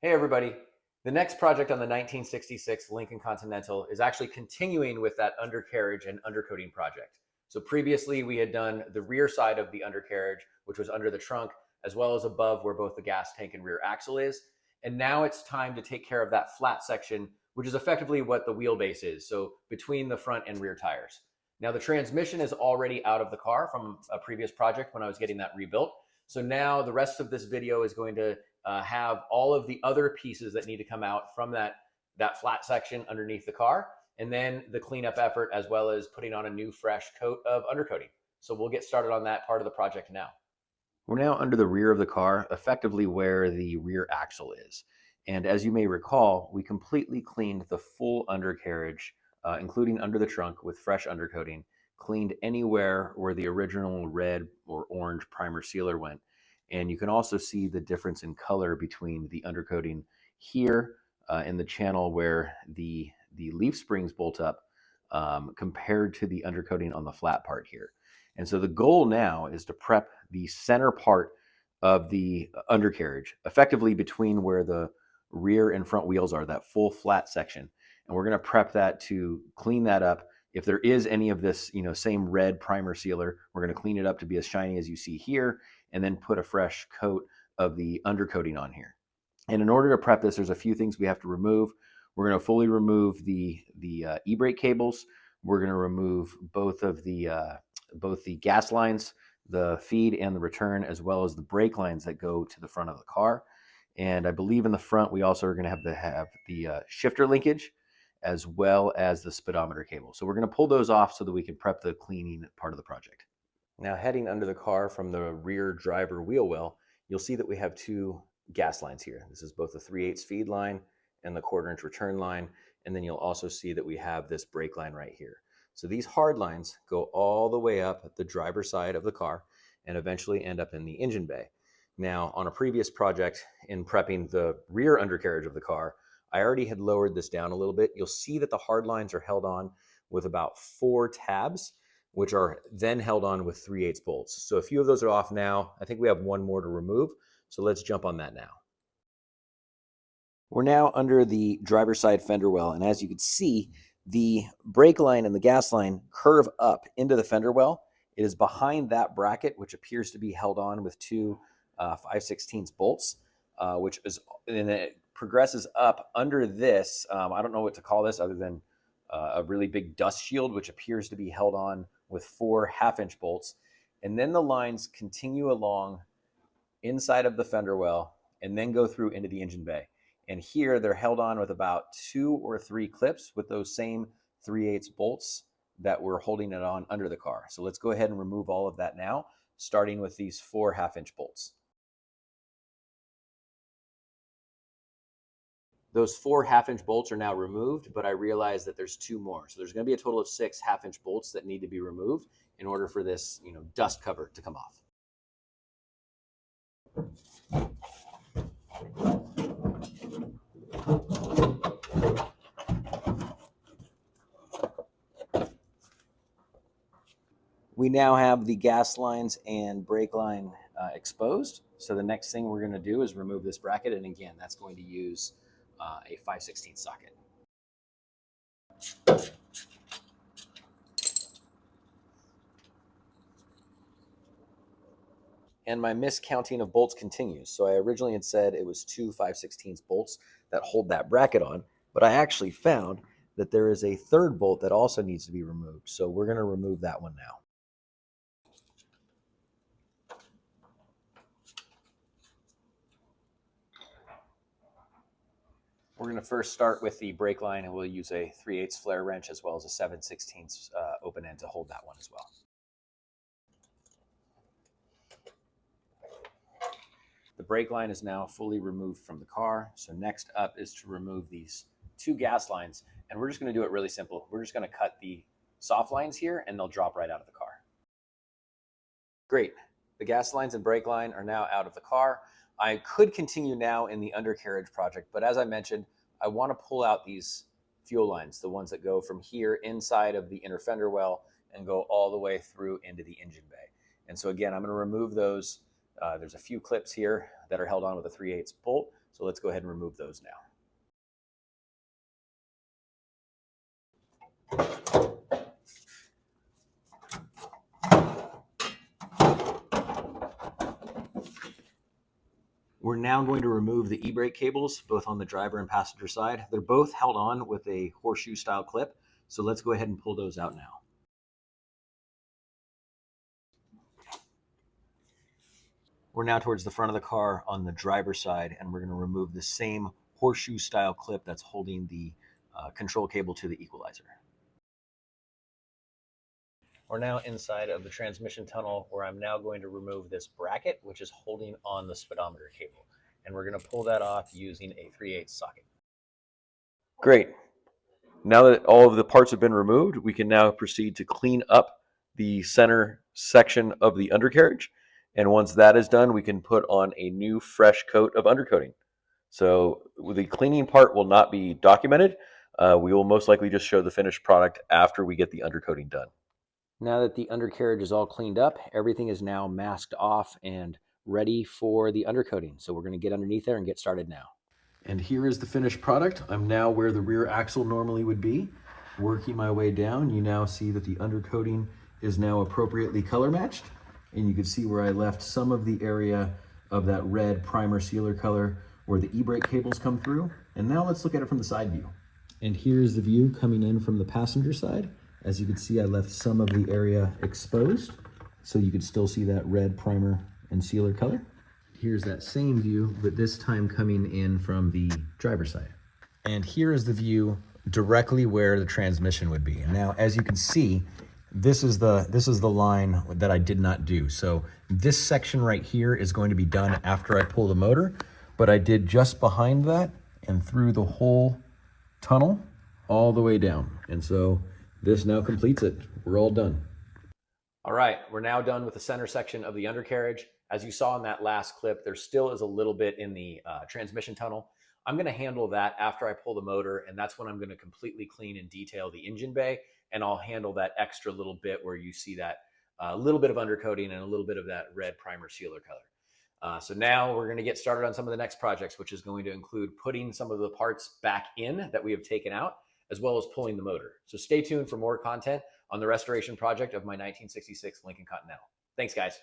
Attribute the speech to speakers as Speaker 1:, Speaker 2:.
Speaker 1: Hey everybody. The next project on the 1966 Lincoln Continental is actually continuing with that undercarriage and undercoating project. So previously we had done the rear side of the undercarriage, which was under the trunk, as well as above where both the gas tank and rear axle is. And now it's time to take care of that flat section, which is effectively what the wheelbase is. So between the front and rear tires. Now the transmission is already out of the car from a previous project when I was getting that rebuilt. So now the rest of this video is going to have all of the other pieces that need to come out from that flat section underneath the car, and then the cleanup effort, as well as putting on a new fresh coat of undercoating. So we'll get started on that part of the project now. We're now under the rear of the car, effectively where the rear axle is. And as you may recall, we completely cleaned the full undercarriage, including under the trunk, with fresh undercoating, cleaned anywhere where the original red or orange primer sealer went. And you can also see the difference in color between the undercoating here in the channel where the leaf springs bolt up compared to the undercoating on the flat part here. And so the goal now is to prep the center part of the undercarriage, effectively between where the rear and front wheels are, that full flat section. And we're going to prep that to clean that up. If there is any of this, same red primer sealer, we're going to clean it up to be as shiny as you see here, and then put a fresh coat of the undercoating on here. And in order to prep this, there's a few things we have to remove. We're going to fully remove the e-brake cables. We're going to remove both the gas lines, the feed and the return, as well as the brake lines that go to the front of the car. And I believe in the front, we also are going to have the shifter linkage, as well as the speedometer cable. So we're going to pull those off so that we can prep the cleaning part of the project. Now heading under the car from the rear driver wheel well, you'll see that we have two gas lines here. This is both the 3/8 feed line and the 1/4 inch return line. And then you'll also see that we have this brake line right here. So these hard lines go all the way up the driver's side of the car and eventually end up in the engine bay. Now, on a previous project in prepping the rear undercarriage of the car, I already had lowered this down a little bit. You'll see that the hard lines are held on with about 4 tabs, which are then held on with 3/8 bolts. So a few of those are off now. I think we have one more to remove. So let's jump on that now. We're now under the driver's side fender well, and as you can see, the brake line and the gas line curve up into the fender well. It is behind that bracket, which appears to be held on with two 5/16 bolts, and it progresses up under this. I don't know what to call this other than a really big dust shield, which appears to be held on with 4 1/2-inch bolts. And then the lines continue along inside of the fender well and then go through into the engine bay. And here they're held on with about 2 or 3 clips with those same 3/8 bolts that we're holding it on under the car. So let's go ahead and remove all of that now, starting with these 4 1/2-inch bolts. Those 4 1/2-inch bolts are now removed, but I realize that there's 2 more. So there's going to be a total of 6 1/2-inch bolts that need to be removed in order for this, dust cover to come off. We now have the gas lines and brake line exposed. So the next thing we're going to do is remove this bracket. And again, that's going to use a 5/16 socket. And my miscounting of bolts continues. So I originally had said it was 2 5/16 bolts that hold that bracket on, but I actually found that there is a third bolt that also needs to be removed. So we're going to remove that one now. We're going to first start with the brake line, and we'll use a 3/8 flare wrench as well as a 7/16 open end to hold that one as well. The brake line is now fully removed from the car. So next up is to remove these 2 gas lines, and we're just going to do it really simple. We're just going to cut the soft lines here, and they'll drop right out of the car. Great. The gas lines and brake line are now out of the car. I could continue now in the undercarriage project, but as I mentioned, I want to pull out these fuel lines, the ones that go from here inside of the inner fender well and go all the way through into the engine bay. And so again, I'm going to remove those. There's a few clips here that are held on with a 3/8 bolt. So let's go ahead and remove those now. We're now going to remove the e-brake cables, both on the driver and passenger side. They're both held on with a horseshoe style clip. So let's go ahead and pull those out now. We're now towards the front of the car on the driver's side, and we're going to remove the same horseshoe style clip that's holding the control cable to the equalizer. We're now inside of the transmission tunnel, where I'm now going to remove this bracket, which is holding on the speedometer cable. And we're going to pull that off using a 3/8 socket. Great. Now that all of the parts have been removed, we can now proceed to clean up the center section of the undercarriage. And once that is done, we can put on a new fresh coat of undercoating. So the cleaning part will not be documented. We will most likely just show the finished product after we get the undercoating done. Now that the undercarriage is all cleaned up, everything is now masked off and ready for the undercoating. So we're going to get underneath there and get started now. And here is the finished product. I'm now where the rear axle normally would be. Working my way down, you now see that the undercoating is now appropriately color matched. And you can see where I left some of the area of that red primer sealer color where the e-brake cables come through. And now let's look at it from the side view. And here's the view coming in from the passenger side. As you can see, I left some of the area exposed, so you could still see that red primer and sealer color. Here's that same view, but this time coming in from the driver's side. And here is the view directly where the transmission would be. And now, as you can see, this is the line that I did not do. So this section right here is going to be done after I pull the motor, but I did just behind that and through the whole tunnel all the way down. And so this now completes it. We're all done. All right, we're now done with the center section of the undercarriage. As you saw in that last clip, there still is a little bit in the transmission tunnel. I'm going to handle that after I pull the motor, and that's when I'm going to completely clean and detail the engine bay, and I'll handle that extra little bit where you see that little bit of undercoating and a little bit of that red primer sealer color. So now we're going to get started on some of the next projects, which is going to include putting some of the parts back in that we have taken out, as well as pulling the motor. So stay tuned for more content on the restoration project of my 1966 Lincoln Continental. Thanks, guys.